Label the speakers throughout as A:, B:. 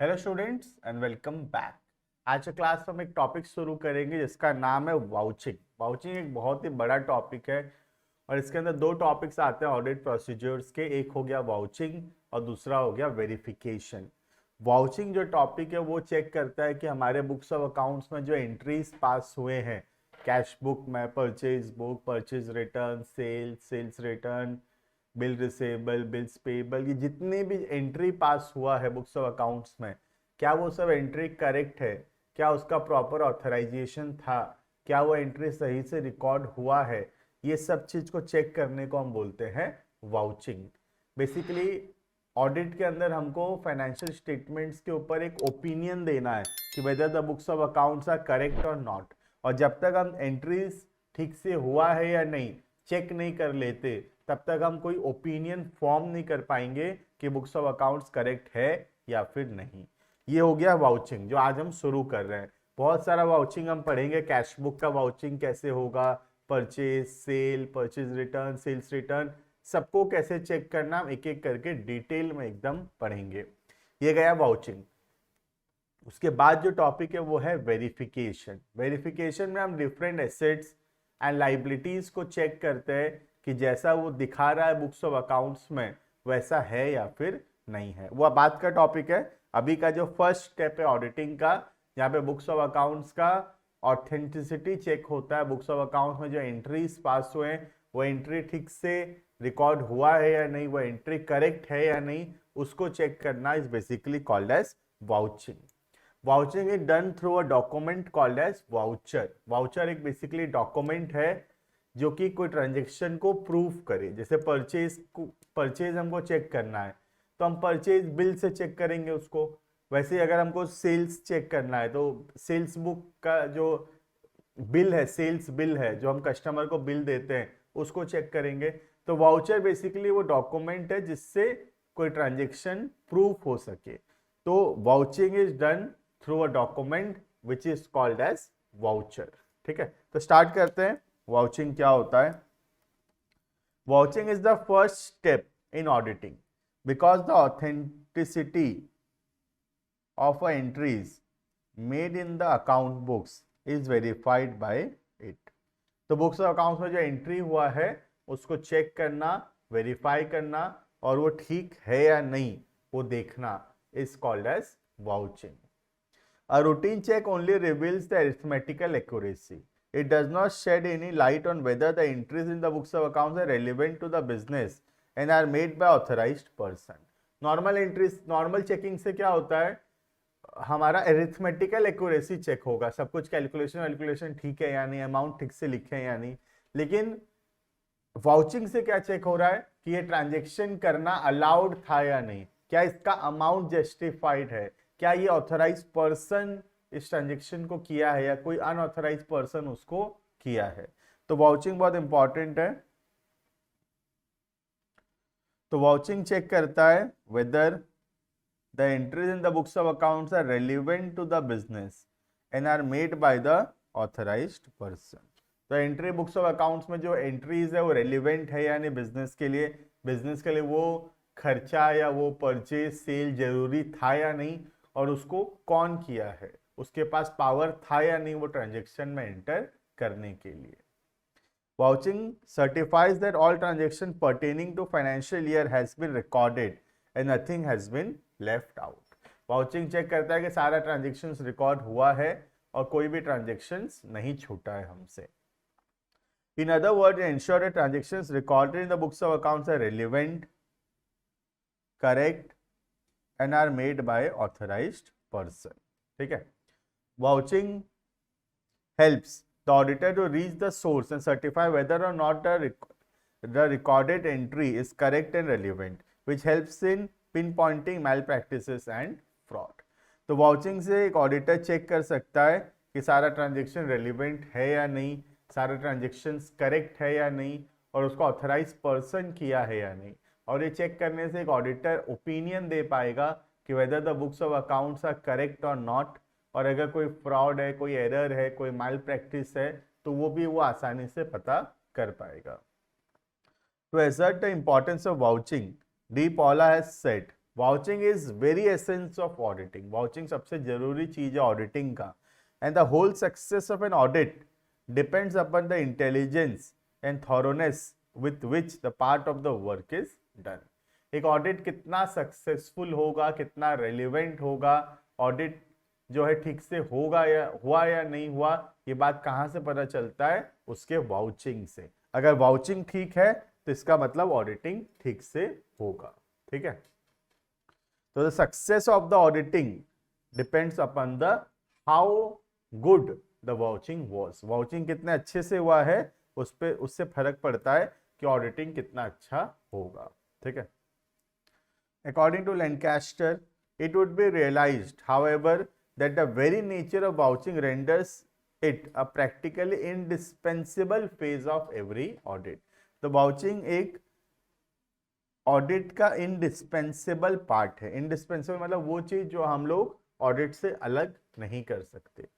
A: Hello students and welcome back. आज के class में हम एक टॉपिक शुरू करेंगे जिसका नाम है वाउचिंग। वाउचिंग एक बहुत ही बड़ा टॉपिक है और इसके अंदर दो टॉपिक्स आते हैं ऑडिट प्रोसीजर्स के। एक हो गया वाउचिंग और दूसरा हो गया वेरिफिकेशन। वाउचिंग जो टॉपिक है वो चेक करता है कि हमारे बुक्स ऑफ अकाउंट्स में जो एंट्रीज पास हुए हैं, कैश बुक में purchase book, purchase return, sales return, bill receivable, bills payable, ये जितनी भी एंट्री पास हुआ है बुक्स ऑफ अकाउंट्स में, क्या वो सब एंट्री करेक्ट है, क्या उसका प्रॉपर ऑथराइजेशन था, क्या वो एंट्री सही से रिकॉर्ड हुआ है, ये सब चीज को चेक करने को हम बोलते हैं वाउचिंग। बेसिकली ऑडिट के अंदर हमको फाइनेंशियल स्टेटमेंट्स के ऊपर एक ओपिनियन देना है कि whether the books of accounts are correct और नॉट। और जब तक हम एंट्रीज ठीक से हुआ है या नहीं चेक नहीं कर लेते तब तक हम कोई ओपिनियन फॉर्म नहीं कर पाएंगे कि बुक्स ऑफ अकाउंट्स करेक्ट है या फिर नहीं। ये हो गया वाउचिंग जो आज हम शुरू कर रहे हैं। बहुत सारा वाउचिंग हम पढ़ेंगे। कैश बुक का वाउचिंग कैसे होगा, purchase, sale, purchase return, sales return, सबको कैसे चेक करना हम एक एक करके डिटेल में एकदम पढ़ेंगे। ये गया वाउचिंग। उसके बाद जो टॉपिक है वो है वेरिफिकेशन। वेरिफिकेशन में हम डिफरेंट एसेट्स एंड लाइबिलिटीज को चेक करते हैं कि जैसा वो दिखा रहा है बुक्स ऑफ अकाउंट्स में वैसा है या फिर नहीं है। वो बात का टॉपिक है। अभी का जो फर्स्ट स्टेप है ऑडिटिंग का, जहाँ पे बुक्स ऑफ अकाउंट्स का ऑथेंटिसिटी चेक होता है। बुक्स ऑफ अकाउंट्स में जो एंट्रीज पास हुए हैं वो एंट्री ठीक से रिकॉर्ड हुआ है या नहीं, वो एंट्री करेक्ट है या नहीं, उसको चेक करना is basically called as vouching. Vouching is done through a document called as voucher. Voucher एक बेसिकली डॉक्यूमेंट है जो कि कोई ट्रांजेक्शन को प्रूव करे। जैसे परचेज हमको चेक करना है तो हम परचेज बिल से चेक करेंगे उसको। वैसे ही अगर हमको सेल्स चेक करना है तो सेल्स बुक का जो बिल है, सेल्स बिल है जो हम कस्टमर को बिल देते हैं उसको चेक करेंगे। तो वाउचर बेसिकली वो डॉक्यूमेंट है जिससे कोई ट्रांजेक्शन प्रूफ हो सके। तो vouching is done through a document which is called as voucher. ठीक है, तो स्टार्ट करते हैं। वाउचिंग क्या होता है? Vouching is the first step in auditing because the authenticity of entries made in the account books is verified by it। तो books of accounts में जो एंट्री हुआ है उसको चेक करना, वेरीफाई करना और वो ठीक है या नहीं वो देखना is called as vouching. A routine check only reveals the arithmetical accuracy. It does not shed any light on whether the entries in the books of accounts are relevant to the business and are made by authorized person. Normal entries, normal checking से क्या होता है, हमारा arithmetical accuracy check होगा, सब कुछ calculation ठीक है या नहीं, अमाउंट ठीक से लिखे हैं या नहीं। लेकिन वाउचिंग से क्या चेक हो रहा है कि ये ट्रांजेक्शन करना अलाउड था या नहीं, क्या इसका अमाउंट जस्टिफाइड है, क्या ये ऑथराइज पर्सन इस ट्रांजेक्शन को किया है या कोई अनऑथराइज पर्सन उसको किया है। तो वाउचिंग बहुत इंपॉर्टेंट है। तो वाउचिंग चेक करता है whether the entries in the books of accounts are relevant to the business and are made by the authorised person. तो एंट्री बुक्स ऑफ अकाउंट्स में जो एंट्रीज है वो रेलिवेंट है यानी बिजनेस के लिए, बिजनेस के लिए वो खर्चा या वो परचेज सेल जरूरी था या नहीं और उसको कौन किया है, उसके पास पावर था या नहीं वो ट्रांजेक्शन में एंटर करने के लिए। Vouching certifies that all transactions pertaining to financial year has been recorded and nothing has been left out। Vouching check करता है कि सारा ट्रांजेक्शन्स रिकॉर्ड हुआ है और कोई भी ट्रांजेक्शन्स नहीं छूटा है हमसे। In other words, ensure that transactions recorded in the books of accounts are relevant, correct and are made by authorized person। ठीक है, Vouching helps the auditor to reach the source and certify whether or not the recorded entry is correct and relevant, which helps in pinpointing malpractices and fraud। तो vouching से एक auditor check कर सकता है कि सारा ट्रांजेक्शन रेलिवेंट है या नहीं, सारे ट्रांजेक्शन्स करेक्ट है या नहीं और उसको ऑथराइज पर्सन किया है या नहीं। और ये चेक करने से एक ऑडिटर ओपिनियन दे पाएगा कि whether the books of accounts are correct और नॉट, और अगर कोई फ्रॉड है, कोई एरर है, कोई माल प्रैक्टिस है तो वो भी वो आसानी से पता कर पाएगा। To assert the importance of vouching, D. Paula has said vouching is very essence of auditing, vouching सबसे जरूरी चीज है ऑडिटिंग का। And the whole success of an audit depends upon the intelligence and thoroughness with which the part of the work is done. एक audit कितना successful होगा, कितना relevant होगा, ऑडिट जो है ठीक से होगा या नहीं हुआ, ये बात कहाँ से पता चलता है? उसके वाउचिंग से। अगर वाउचिंग ठीक है तो इसका मतलब ऑडिटिंग ठीक से होगा। ठीक है, तो the success of the auditing depends upon the how good the vouching was. Vouching कितने अच्छे से हुआ है उस पे, उससे फर्क पड़ता है कि ऑडिटिंग कितना अच्छा होगा। ठीक है, according to Lancaster, it would be realized, however, that the very nature of vouching renders it a practically indispensable phase of every audit. तो vouching एक ऑडिट का इंडिस्पेंसेबल पार्ट है। इंडिस्पेंसेबल मतलब वो चीज जो हम लोग ऑडिट से अलग नहीं कर सकते।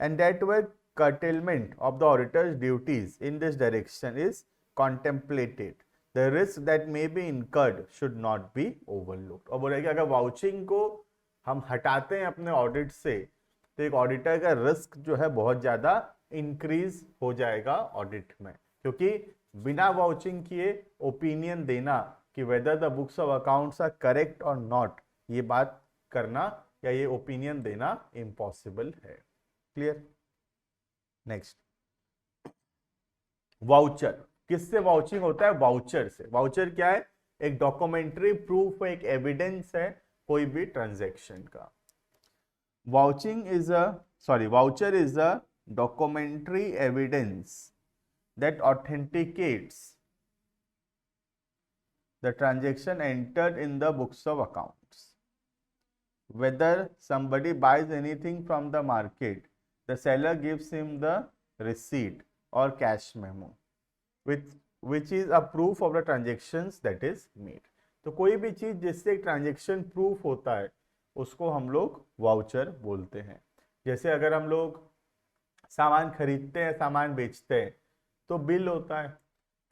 A: And that way curtailment of the auditor's duties in this direction is contemplated. The risk that may be incurred should not be overlooked. और बोला कि अगर वाउचिंग को हम हटाते हैं अपने ऑडिट से तो एक ऑडिटर का रिस्क जो है बहुत ज़्यादा इंक्रीज हो जाएगा ऑडिट में, क्योंकि बिना वाउचिंग किए ओपिनियन देना कि whether the books of accounts are correct और नॉट, ये बात करना या ये ओपिनियन देना इम्पॉसिबल है। क्लियर? Next, voucher. किससे वाउचिंग होता है? वाउचर से। वाउचर क्या है? एक डॉक्यूमेंट्री प्रूफ, एक एविडेंस है कोई भी ट्रांजैक्शन का। Vouching is voucher is a documentary evidence that authenticates the transaction entered in the books of accounts. Whether somebody buys anything from the market, the seller gives him the receipt or cash memo which is a proof of the transactions that is made. तो कोई भी चीज जिससे एक transaction proof होता है उसको हम लोग वाउचर बोलते हैं। जैसे अगर हम लोग सामान खरीदते हैं, सामान बेचते हैं तो बिल होता है,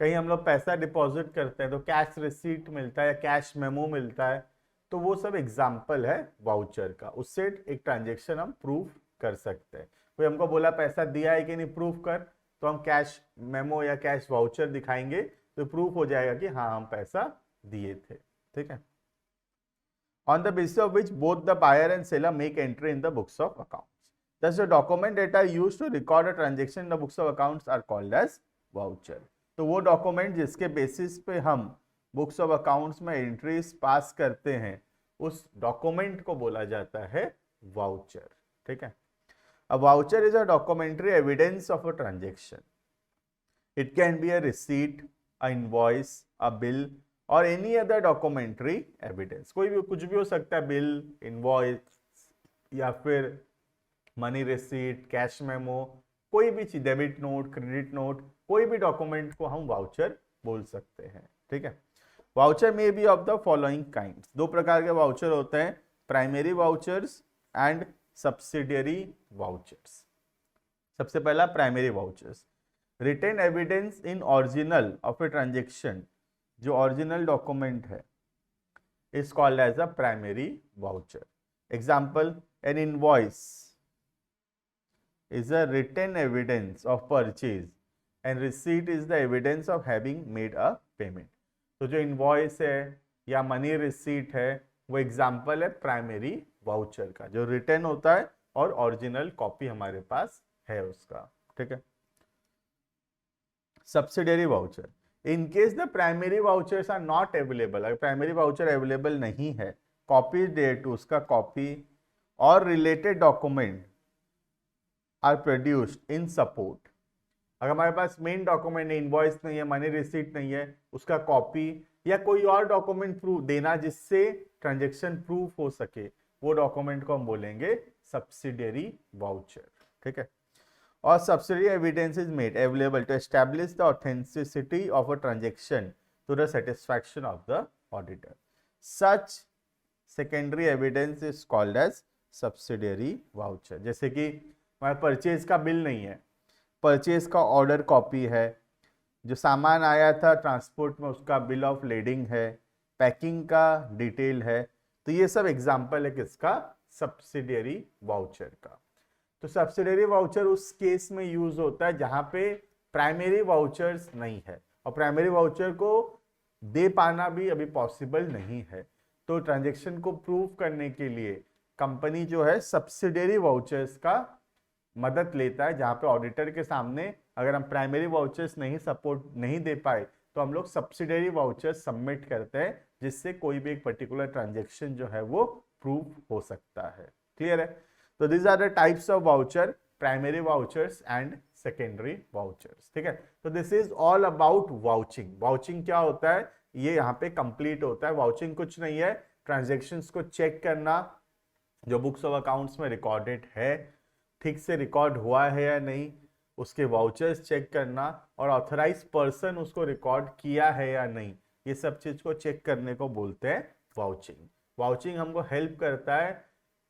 A: कहीं हम लोग पैसा डिपॉजिट करते हैं तो कैश रिसीट मिलता है या कैश मेमो मिलता है, तो वो सब एग्जाम्पल है वाउचर का। उससे एक ट्रांजेक्शन हम प्रूफ कर सकते हैं। कोई हमको बोला पैसा दिया है कि नहीं प्रूफ कर, तो हम कैश मेमो या कैश वाउचर दिखाएंगे तो प्रूफ हो जाएगा कि हाँ हम पैसा दिए थे। ठीक है, on the basis of which both the buyer and seller make entry in the books of accounts. Thus the document that are used to record a transaction in the books of accounts are called as voucher. तो वो document जिसके basis पे हम books of accounts में entries pass करते हैं उस document को बोला जाता है वाउचर। ठीक है, a voucher is a documentary evidence of a transaction. It can be a receipt, a invoice, a bill or any other documentary evidence. कोई भी कुछ भी हो सकता है, बिल, इनवॉइस या फिर मनी रिसीट, कैश मेमो, कोई भी चीज, डेबिट नोट, क्रेडिट नोट, कोई भी डॉक्यूमेंट को हम वाउचर बोल सकते हैं। ठीक है, वाउचर में be of the following kinds. दो प्रकार के वाउचर होते हैं, primary vouchers and subsidiary vouchers. सबसे पहला primary vouchers, written evidence in original of a transaction, जो ओरिजिनल डॉक्यूमेंट है is called as a primary voucher. Example, an invoice is a written evidence of purchase and receipt is the evidence of having made a payment. तो जो invoice है या money receipt है वो example है primary voucher का, जो return होता है और ओरिजिनल कॉपी हमारे पास है उसका। ठीक है, subsidiary voucher, in case the primary vouchers are not available, अगर प्राइमरी वाउचर अवेलेबल नहीं है, कॉपी डेट उसका कॉपी और related document are produced in support. अगर हमारे पास मेन डॉक्यूमेंट नहीं, इनवॉइस नहीं है, मनी रिसीट नहीं है, उसका कॉपी या कोई और डॉक्यूमेंट प्रूफ देना जिससे ट्रांजैक्शन प्रूफ हो सके, वो डॉक्यूमेंट को हम बोलेंगे सब्सिडियरी वाउचर। ठीक है, और subsidiary evidence is made available to establish the authenticity of a transaction to the satisfaction of the auditor. Such secondary evidence is called as subsidiary voucher. जैसे कि हमारे परचेज का बिल नहीं है, परचेज का ऑर्डर कॉपी है, जो सामान आया था ट्रांसपोर्ट में उसका बिल ऑफ लेडिंग है, पैकिंग का डिटेल है। तो ये सब एग्जाम्पल है किसका, सब्सिडियरी वाउचर का। तो सब्सिडियरी वाउचर उस केस में यूज होता है जहां पे प्राइमरी वाउचर्स नहीं है और प्राइमरी वाउचर को दे पाना भी अभी पॉसिबल नहीं है। तो ट्रांजैक्शन को प्रूव करने के लिए कंपनी जो है सब्सिडियरी वाउचर्स का मदद लेता है, जहां पे ऑडिटर के सामने अगर हम प्राइमरी वाउचर्स नहीं सपोर्ट नहीं दे पाए तो हम लोग सब्सिडियरी वाउचर्स सबमिट करते हैं, जिससे कोई भी एक पर्टिकुलर ट्रांजैक्शन जो है वो प्रूव हो सकता है। क्लियर है? तो this are the types of voucher, primary vouchers and secondary vouchers. ठीक है, तो this is all about vouching. Vouching क्या होता है ये यहाँ पे कंप्लीट होता है। वाउचिंग कुछ नहीं है, ट्रांजैक्शंस को चेक करना जो बुक्स ऑफ अकाउंट्स में रिकॉर्डेड है ठीक से रिकॉर्ड हुआ है या नहीं, उसके वाउचर्स चेक करना और ऑथराइज पर्सन उसको रिकॉर्ड किया है या नहीं, ये सब चीज को चेक करने को बोलते हैं वाउचिंग। वाउचिंग हमको हेल्प करता है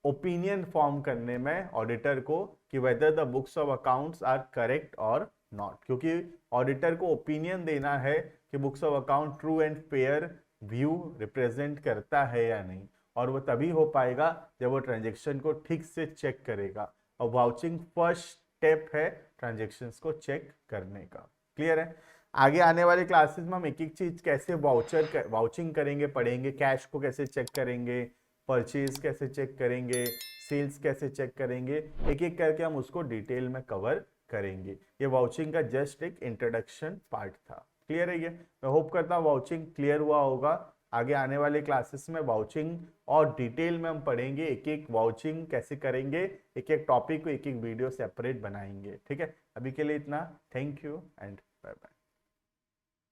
A: ओपिनियन फॉर्म करने में ऑडिटर को कि whether the books of accounts are correct और नॉट, क्योंकि ऑडिटर को ओपिनियन देना है कि books of account true and fair view represent करता है या नहीं, और वो तभी हो पाएगा जब वो ट्रांजेक्शन को ठीक से चेक करेगा। और वाउचिंग फर्स्ट स्टेप है ट्रांजेक्शन्स को चेक करने का। क्लियर है? आगे आने वाले क्लासेस में हम एक एक चीज कैसे वाउचिंग करेंगे पढ़ेंगे। कैश को कैसे चेक करेंगे, परचेज कैसे चेक करेंगे, सेल्स कैसे चेक करेंगे, एक एक करके हम उसको डिटेल में कवर करेंगे। ये वाउचिंग का जस्ट एक इंट्रोडक्शन पार्ट था। क्लियर है? ये मैं होप करता हूँ वाउचिंग क्लियर हुआ होगा। आगे आने वाले क्लासेस में वाउचिंग और डिटेल में हम पढ़ेंगे, एक एक वाउचिंग कैसे करेंगे, एक एक टॉपिक को एक एक वीडियो सेपरेट बनाएंगे। ठीक है, अभी के लिए इतना। Thank you and bye bye.